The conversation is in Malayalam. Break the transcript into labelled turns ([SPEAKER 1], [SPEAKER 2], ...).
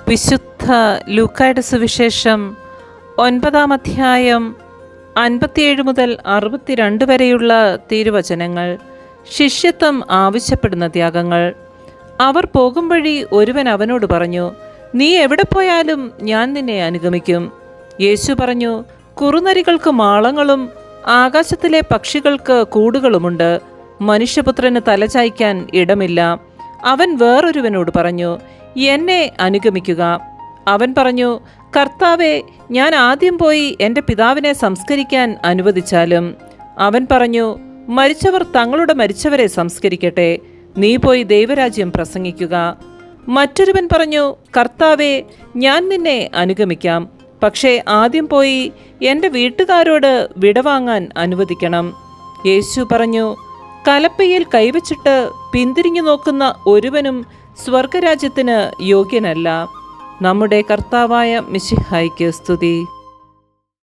[SPEAKER 1] വിശുദ്ധ ലൂക്കായുടെ സുവിശേഷം 9-ാം അധ്യായം 57 മുതൽ 62 വരെയുള്ള തിരുവചനങ്ങൾ. ശിഷ്യത്വം ആവശ്യപ്പെടുന്ന ത്യാഗങ്ങൾ. അവർ പോകും വഴി ഒരുവൻ അവനോട് പറഞ്ഞു, നീ എവിടെ പോയാലും ഞാൻ നിന്നെ അനുഗമിക്കും. യേശു പറഞ്ഞു, കുറുനരികൾക്ക് മാളങ്ങളും ആകാശത്തിലെ പക്ഷികൾക്ക് കൂടുകളുമുണ്ട്, മനുഷ്യപുത്രന് തലചായ്ക്കാൻ ഇടമില്ല. അവൻ വേറൊരുവനോട് പറഞ്ഞു, എന്നെ അനുഗമിക്കുക. അവൻ പറഞ്ഞു, കർത്താവേ, ഞാൻ ആദ്യം പോയി എൻ്റെ പിതാവിനെ സംസ്കരിക്കാൻ അനുവദിച്ചാലും. അവൻ പറഞ്ഞു, മരിച്ചവർ തങ്ങളുടെ മരിച്ചവരെ സംസ്കരിക്കട്ടെ, നീ പോയി ദൈവരാജ്യം പ്രസംഗിക്കുക. മറ്റൊരുവൻ പറഞ്ഞു, കർത്താവേ, ഞാൻ നിന്നെ അനുഗമിക്കാം, പക്ഷേ ആദ്യം പോയി എൻ്റെ വീട്ടുകാരോട് വിടവാങ്ങാൻ അനുവദിക്കണം. യേശു പറഞ്ഞു, കലപ്പയിൽ കൈവച്ചിട്ട് പിന്തിരിഞ്ഞു നോക്കുന്ന ഒരുവനും സ്വർഗരാജ്യത്തിന് യോഗ്യനല്ല. നമ്മുടെ കർത്താവായ മിശിഹായ്ക്ക് സ്തുതി.